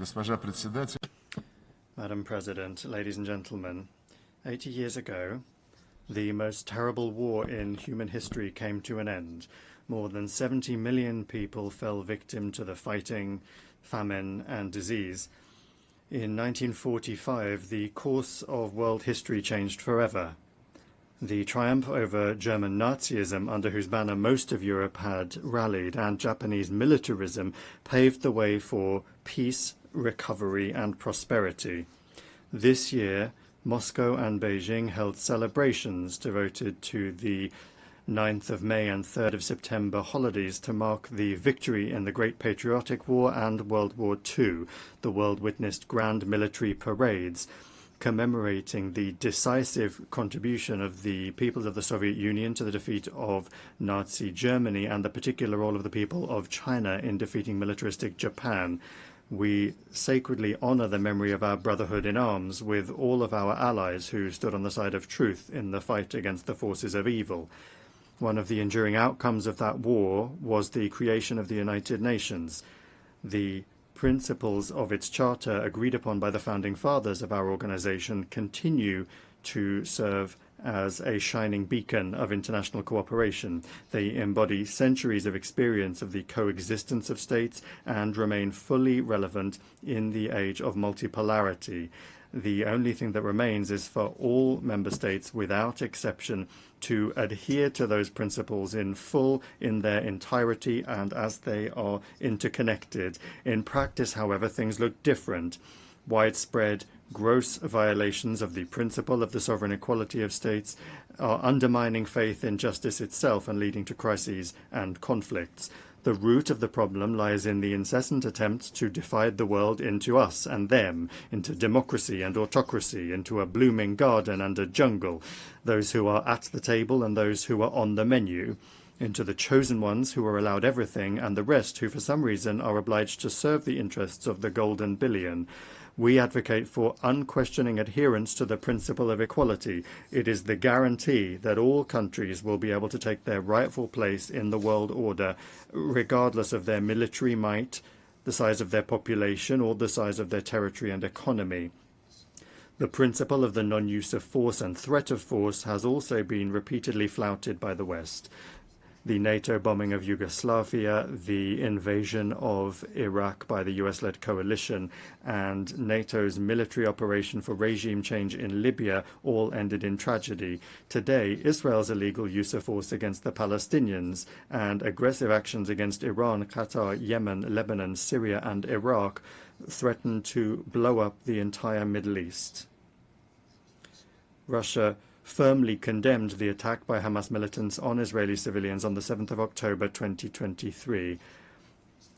Госпожа председатель. Madam President, ladies and gentlemen, 80 years ago, the most terrible war in human history came to an end. More than 70 million people fell victim to the fighting, famine, and disease. In 1945, the course of world history changed forever. The triumph over German Nazism, under whose banner most of Europe had rallied, and Japanese militarism paved the way for peace, recovery, and prosperity. This year, Moscow and Beijing held celebrations devoted to the 9th of May and 3rd of September holidays to mark the victory in the Great Patriotic War and World War II. The world witnessed grand military parades commemorating the decisive contribution of the peoples of the Soviet Union to the defeat of Nazi Germany and the particular role of the people of China in defeating militaristic Japan. We sacredly honor the memory of our brotherhood in arms with all of our allies who stood on the side of truth in the fight against the forces of evil. One of the enduring outcomes of that war was the creation of the United Nations. The principles of its charter agreed upon by the founding fathers of our organization continue to serve as a shining beacon of international cooperation. They embody centuries of experience of the coexistence of states and remain fully relevant in the age of multipolarity. The only thing that remains is for all member states, without exception, to adhere to those principles in full, in their entirety, and as they are interconnected. In practice, however, things look different. Widespread, gross violations of the principle of the sovereign equality of states are undermining faith in justice itself and leading to crises and conflicts. The root of the problem lies in the incessant attempts to divide the world into us and them, into democracy and autocracy, into a blooming garden and a jungle, those who are at the table and those who are on the menu, into the chosen ones who are allowed everything and the rest who for some reason are obliged to serve the interests of the golden billion. We advocate for unquestioning adherence to the principle of equality. It is the guarantee that all countries will be able to take their rightful place in the world order, regardless of their military might, the size of their population, or the size of their territory and economy. The principle of the non-use of force and threat of force has also been repeatedly flouted by the West. The NATO bombing of Yugoslavia, the invasion of Iraq by the US-led coalition, and NATO's military operation for regime change in Libya all ended in tragedy. Today, Israel's illegal use of force against the Palestinians and aggressive actions against Iran, Qatar, Yemen, Lebanon, Syria, and Iraq threaten to blow up the entire Middle East. Russia firmly condemned the attack by Hamas militants on Israeli civilians on the 7th of October 2023.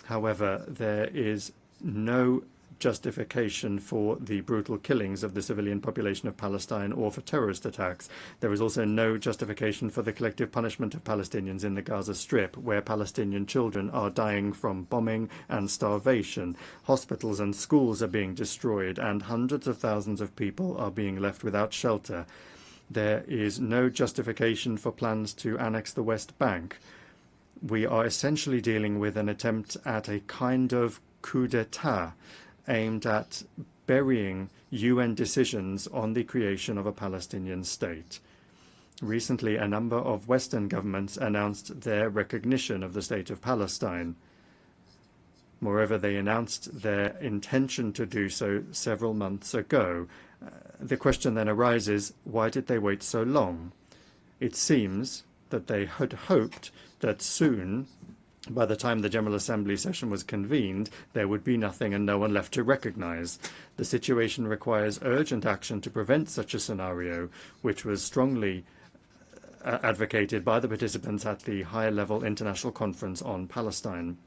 However, there is no justification for the brutal killings of the civilian population of Palestine or for terrorist attacks. There is also no justification for the collective punishment of Palestinians in the Gaza Strip, where Palestinian children are dying from bombing and starvation. Hospitals and schools are being destroyed, and hundreds of thousands of people are being left without shelter. There is no justification for plans to annex the West Bank. We are essentially dealing with an attempt at a kind of coup d'etat aimed at burying UN decisions on the creation of a Palestinian state. Recently, a number of Western governments announced their recognition of the state of Palestine. Moreover, they announced their intention to do so several months ago. The question then arises, why did they wait so long? It seems that they had hoped that soon, by the time the General Assembly session was convened, there would be nothing and no one left to recognize. The situation requires urgent action to prevent such a scenario, which was strongly advocated by the participants at the high-level international conference on Palestine.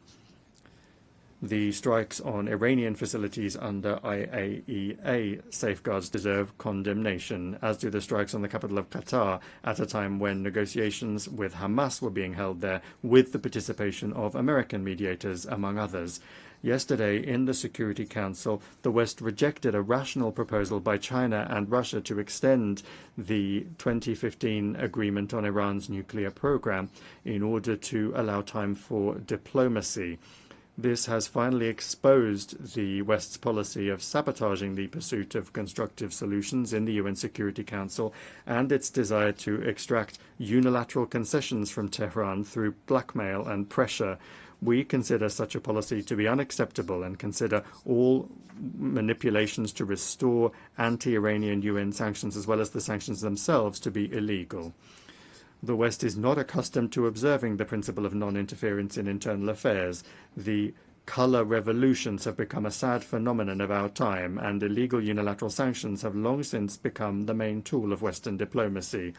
The strikes on Iranian facilities under IAEA safeguards deserve condemnation, as do the strikes on the capital of Qatar at a time when negotiations with Hamas were being held there with the participation of American mediators, among others. Yesterday, in the Security Council, the West rejected a rational proposal by China and Russia to extend the 2015 agreement on Iran's nuclear program in order to allow time for diplomacy. This has finally exposed the West's policy of sabotaging the pursuit of constructive solutions in the UN Security Council and its desire to extract unilateral concessions from Tehran through blackmail and pressure. We consider such a policy to be unacceptable and consider all manipulations to restore anti-Iranian UN sanctions as well as the sanctions themselves to be illegal. The West is not accustomed to observing the principle of non-interference in internal affairs. The color revolutions have become a sad phenomenon of our time, and illegal unilateral sanctions have long since become the main tool of Western diplomacy.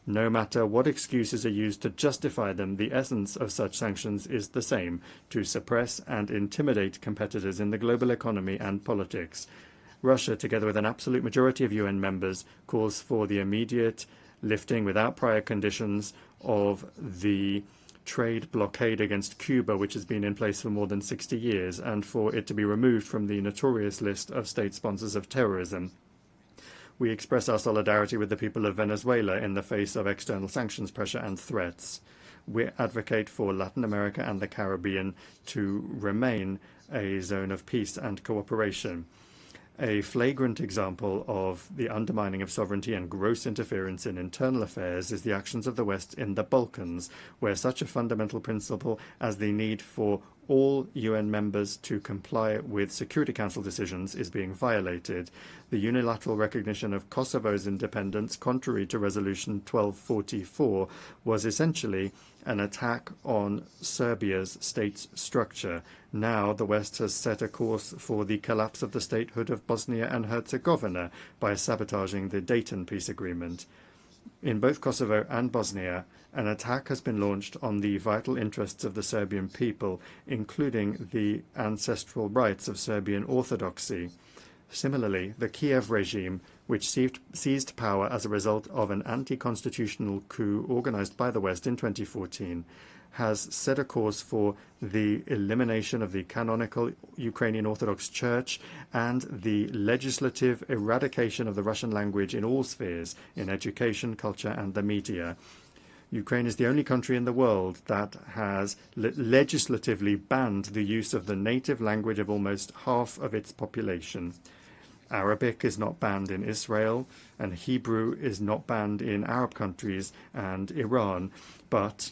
No matter what excuses are used to justify them, the essence of such sanctions is the same: to suppress and intimidate competitors in the global economy and politics. Russia, together with an absolute majority of UN members, calls for the immediate lifting without prior conditions of the trade blockade against Cuba, which has been in place for more than 60 years, and for it to be removed from the notorious list of state sponsors of terrorism. We express our solidarity with the people of Venezuela in the face of external sanctions pressure and threats. We advocate for Latin America and the Caribbean to remain a zone of peace and cooperation. A flagrant example of the undermining of sovereignty and gross interference in internal affairs is the actions of the West in the Balkans, where such a fundamental principle as the need for all UN members to comply with Security Council decisions is being violated. The unilateral recognition of Kosovo's independence, contrary to Resolution 1244, was essentially an attack on Serbia's state structure. Now the West has set a course for the collapse of the statehood of Bosnia and Herzegovina by sabotaging the Dayton peace agreement. In both Kosovo and Bosnia, an attack has been launched on the vital interests of the Serbian people, including the ancestral rights of Serbian Orthodoxy. Similarly, the Kiev regime, which seized power as a result of an anti-constitutional coup organized by the West in 2014, has set a course for the elimination of the canonical Ukrainian Orthodox Church and the legislative eradication of the Russian language in all spheres, in education, culture, and the media. Ukraine is the only country in the world that has legislatively banned the use of the native language of almost half of its population. Arabic is not banned in Israel, and Hebrew is not banned in Arab countries and Iran, but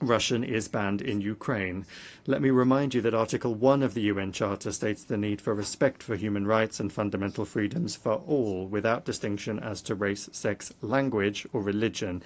Russian is banned in Ukraine. Let me remind you that Article 1 of the UN Charter states the need for respect for human rights and fundamental freedoms for all, without distinction as to race, sex, language, or religion.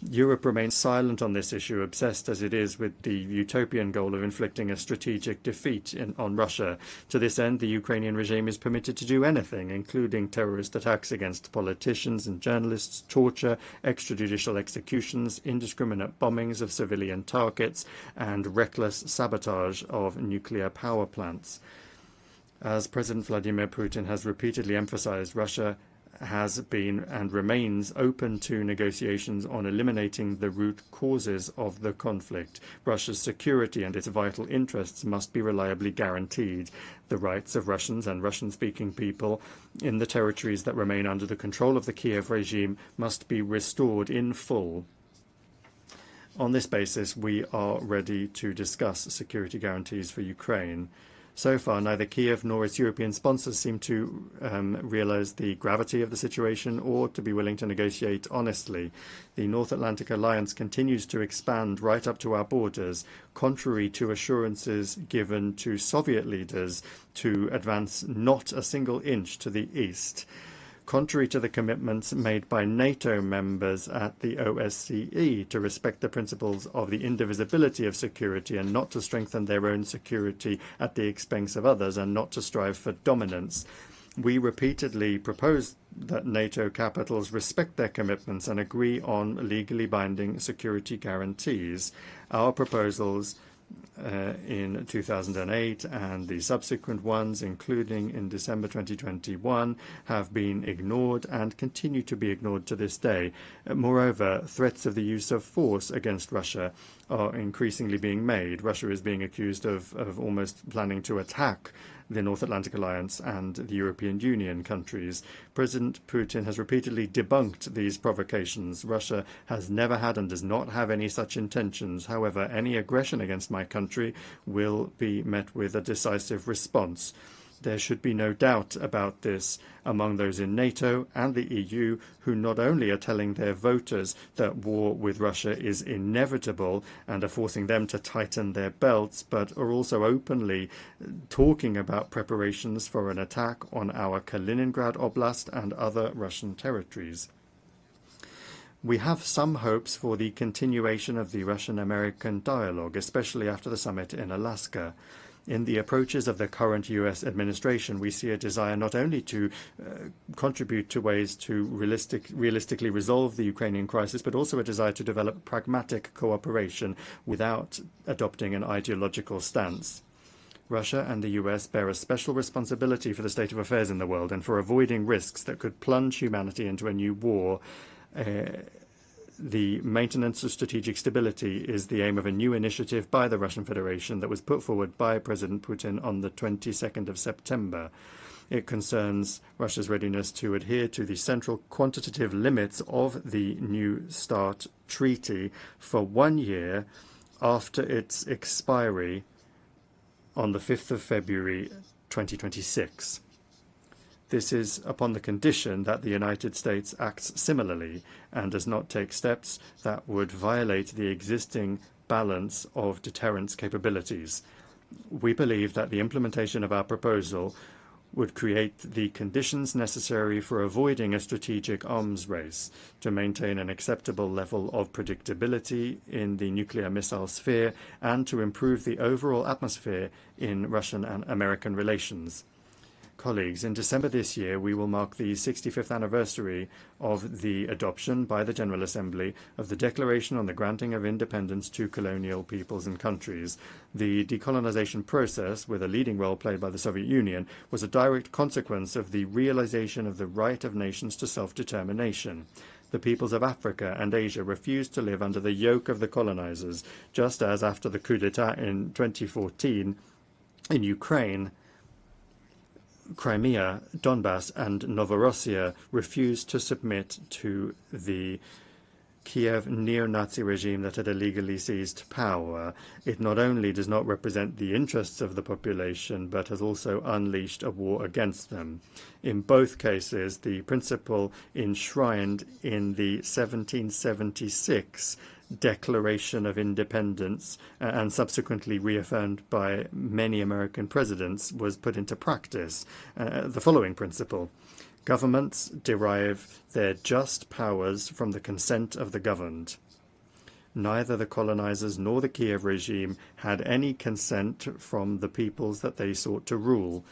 Europe remains silent on this issue, obsessed as it is with the utopian goal of inflicting a strategic defeat on Russia. To this end, the Ukrainian regime is permitted to do anything, including terrorist attacks against politicians and journalists, torture, extrajudicial executions, indiscriminate bombings of civilian targets, and reckless sabotage of nuclear power plants. As President Vladimir Putin has repeatedly emphasized, Russia has been and remains open to negotiations on eliminating the root causes of the conflict. Russia's security and its vital interests must be reliably guaranteed. The rights of Russians and Russian-speaking people in the territories that remain under the control of the Kiev regime must be restored in full. On this basis, we are ready to discuss security guarantees for Ukraine. So far, neither Kiev nor its European sponsors seem to realize the gravity of the situation or to be willing to negotiate honestly. The North Atlantic Alliance continues to expand right up to our borders, contrary to assurances given to Soviet leaders to advance not a single inch to the east. Contrary to the commitments made by NATO members at the OSCE to respect the principles of the indivisibility of security and not to strengthen their own security at the expense of others and not to strive for dominance, we repeatedly propose that NATO capitals respect their commitments and agree on legally binding security guarantees. Our proposals in 2008 and the subsequent ones, including in December 2021, have been ignored and continue to be ignored to this day. Moreover, threats of the use of force against Russia are increasingly being made. Russia is being accused of almost planning to attack the North Atlantic Alliance and the European Union countries. President Putin has repeatedly debunked these provocations. Russia has never had and does not have any such intentions. However, any aggression against my country will be met with a decisive response. There should be no doubt about this among those in NATO and the EU, who not only are telling their voters that war with Russia is inevitable and are forcing them to tighten their belts, but are also openly talking about preparations for an attack on our Kaliningrad Oblast and other Russian territories. We have some hopes for the continuation of the Russian-American dialogue, especially after the summit in Alaska. In the approaches of the current US administration, we see a desire not only to contribute to ways to realistically resolve the Ukrainian crisis, but also a desire to develop pragmatic cooperation without adopting an ideological stance. Russia and the US bear a special responsibility for the state of affairs in the world and for avoiding risks that could plunge humanity into a new war. The maintenance of strategic stability is the aim of a new initiative by the Russian Federation that was put forward by President Putin on the 22nd of September. It concerns Russia's readiness to adhere to the central quantitative limits of the New START treaty for 1 year after its expiry on the 5th of February 2026. This is upon the condition that the United States acts similarly and does not take steps that would violate the existing balance of deterrence capabilities. We believe that the implementation of our proposal would create the conditions necessary for avoiding a strategic arms race, to maintain an acceptable level of predictability in the nuclear missile sphere, and to improve the overall atmosphere in Russian and American relations. Colleagues, in December this year, we will mark the 65th anniversary of the adoption by the General Assembly of the Declaration on the Granting of Independence to Colonial Peoples and Countries. The decolonization process, with a leading role played by the Soviet Union, was a direct consequence of the realization of the right of nations to self-determination. The peoples of Africa and Asia refused to live under the yoke of the colonizers, just as after the coup d'etat in 2014 in Ukraine, Crimea, Donbass, and Novorossiya refused to submit to the Kiev neo-Nazi regime that had illegally seized power. It not only does not represent the interests of the population, but has also unleashed a war against them. In both cases, the principle enshrined in the 1776 Declaration of Independence and subsequently reaffirmed by many American presidents was put into practice. The following principle: governments derive their just powers from the consent of the governed. Neither the colonizers nor the Kiev regime had any consent from the peoples that they sought to rule.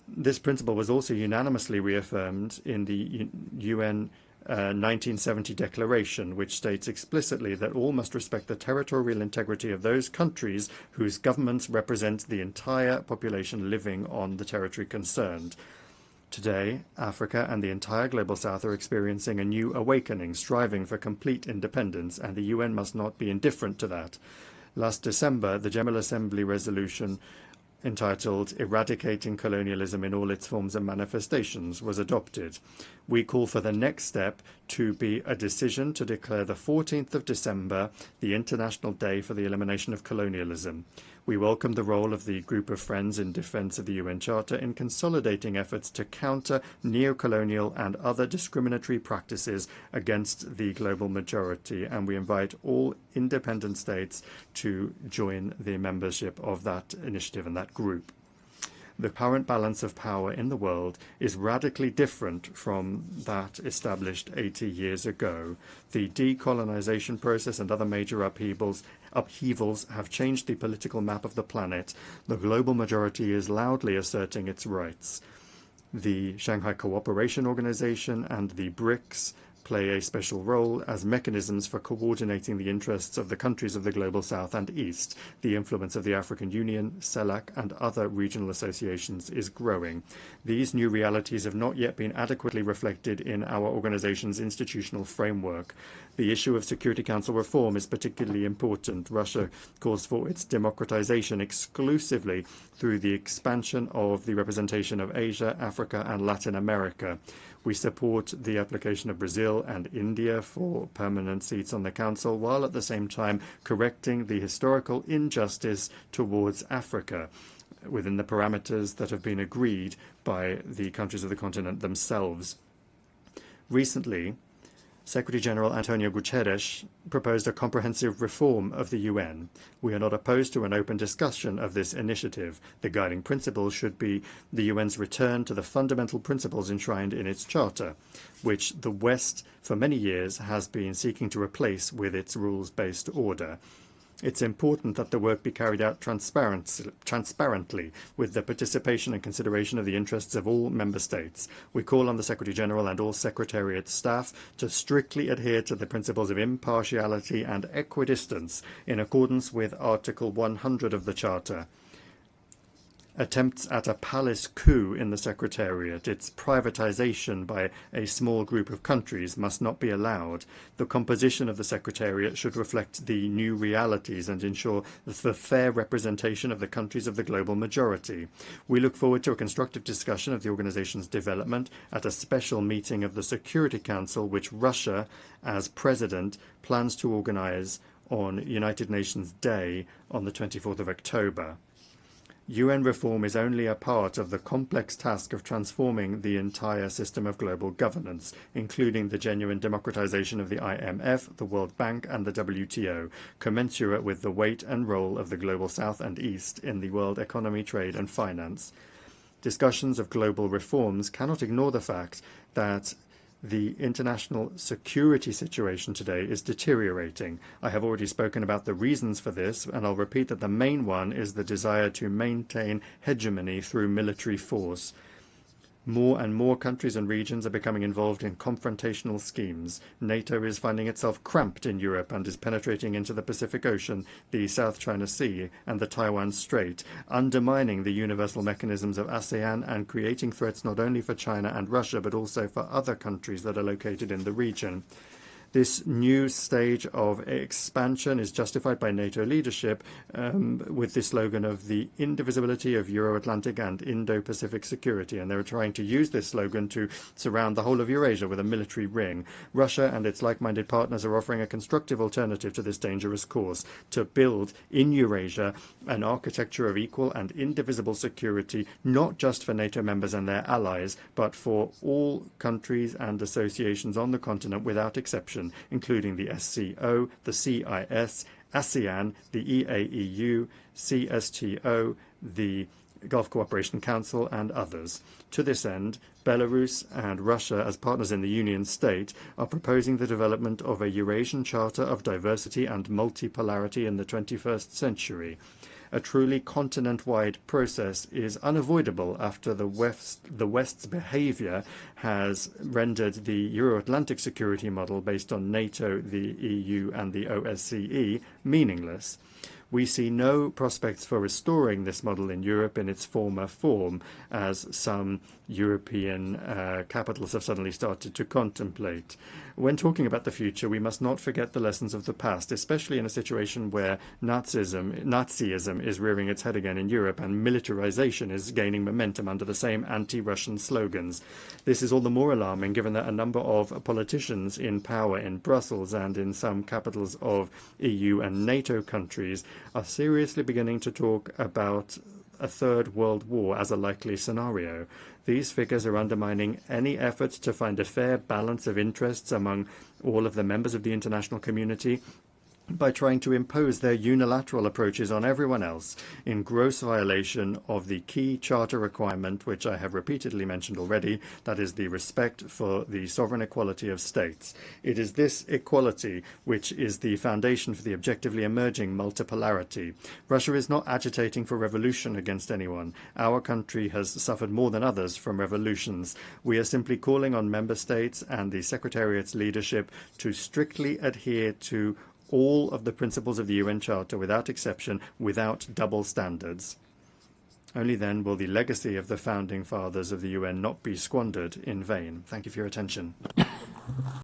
This principle was also unanimously reaffirmed in the UN 1970 Declaration, which states explicitly that all must respect the territorial integrity of those countries whose governments represent the entire population living on the territory concerned. Today, Africa and the entire Global South are experiencing a new awakening, striving for complete independence, and the UN must not be indifferent to that. Last December, the General Assembly resolution entitled Eradicating Colonialism in All Its Forms and Manifestations was adopted. We call for the next step to be a decision to declare the 14th of December the International Day for the Elimination of Colonialism. We welcome the role of the Group of Friends in Defense of the UN Charter in consolidating efforts to counter neo-colonial and other discriminatory practices against the global majority, and we invite all independent states to join the membership of that initiative and that group. The current balance of power in the world is radically different from that established 80 years ago. The decolonization process and other major upheavals have changed the political map of the planet. The global majority is loudly asserting its rights. The Shanghai Cooperation Organization and the BRICS play a special role as mechanisms for coordinating the interests of the countries of the Global South and East. The influence of the African Union, CELAC, and other regional associations is growing. These new realities have not yet been adequately reflected in our organization's institutional framework. The issue of Security Council reform is particularly important. Russia calls for its democratization exclusively through the expansion of the representation of Asia, Africa, and Latin America. We support the application of Brazil and India for permanent seats on the Council, while at the same time correcting the historical injustice towards Africa within the parameters that have been agreed by the countries of the continent themselves. Recently, Secretary-General Antonio Guterres proposed a comprehensive reform of the UN. We are not opposed to an open discussion of this initiative. The guiding principle should be the UN's return to the fundamental principles enshrined in its charter, which the West for many years has been seeking to replace with its rules-based order. It's important that the work be carried out transparently, with the participation and consideration of the interests of all member states. We call on the Secretary-General and all Secretariat staff to strictly adhere to the principles of impartiality and equidistance in accordance with Article 100 of the Charter. Attempts at a palace coup in the Secretariat, its privatization by a small group of countries, must not be allowed. The composition of the Secretariat should reflect the new realities and ensure the fair representation of the countries of the global majority. We look forward to a constructive discussion of the organization's development at a special meeting of the Security Council, which Russia, as president, plans to organize on United Nations Day on the 24th of October. UN reform is only a part of the complex task of transforming the entire system of global governance, including the genuine democratization of the IMF, the World Bank, and the WTO, commensurate with the weight and role of the Global South and East in the world economy, trade, and finance. Discussions of global reforms cannot ignore the fact that the international security situation today is deteriorating. I have already spoken about the reasons for this, and I'll repeat that the main one is the desire to maintain hegemony through military force. More and more countries and regions are becoming involved in confrontational schemes. NATO is finding itself cramped in Europe and is penetrating into the Pacific Ocean, the South China Sea, and the Taiwan Strait, undermining the universal mechanisms of ASEAN and creating threats not only for China and Russia, but also for other countries that are located in the region. This new stage of expansion is justified by NATO leadership with the slogan of the indivisibility of Euro-Atlantic and Indo-Pacific security, and they're trying to use this slogan to surround the whole of Eurasia with a military ring. Russia and its like-minded partners are offering a constructive alternative to this dangerous course, to build in Eurasia an architecture of equal and indivisible security, not just for NATO members and their allies, but for all countries and associations on the continent without exception, including the SCO, the CIS, ASEAN, the EAEU, CSTO, the Gulf Cooperation Council, and others. To this end, Belarus and Russia, as partners in the Union State, are proposing the development of a Eurasian Charter of Diversity and Multipolarity in the 21st century. A truly continent-wide process is unavoidable after the West's behavior has rendered the Euro-Atlantic security model based on NATO, the EU, and the OSCE meaningless. We see no prospects for restoring this model in Europe in its former form, as some European capitals have suddenly started to contemplate. When talking about the future, we must not forget the lessons of the past, especially in a situation where Nazism is rearing its head again in Europe and militarization is gaining momentum under the same anti-Russian slogans. This is all the more alarming given that a number of politicians in power in Brussels and in some capitals of EU and NATO countries are seriously beginning to talk about a third world war as a likely scenario. These figures are undermining any efforts to find a fair balance of interests among all of the members of the international community by trying to impose their unilateral approaches on everyone else in gross violation of the key charter requirement, which I have repeatedly mentioned already, that is the respect for the sovereign equality of states. It is this equality which is the foundation for the objectively emerging multipolarity. Russia is not agitating for revolution against anyone. Our country has suffered more than others from revolutions. We are simply calling on member states and the Secretariat's leadership to strictly adhere to all of the principles of the UN Charter without exception, without double standards. Only then will the legacy of the founding fathers of the UN not be squandered in vain. Thank you for your attention.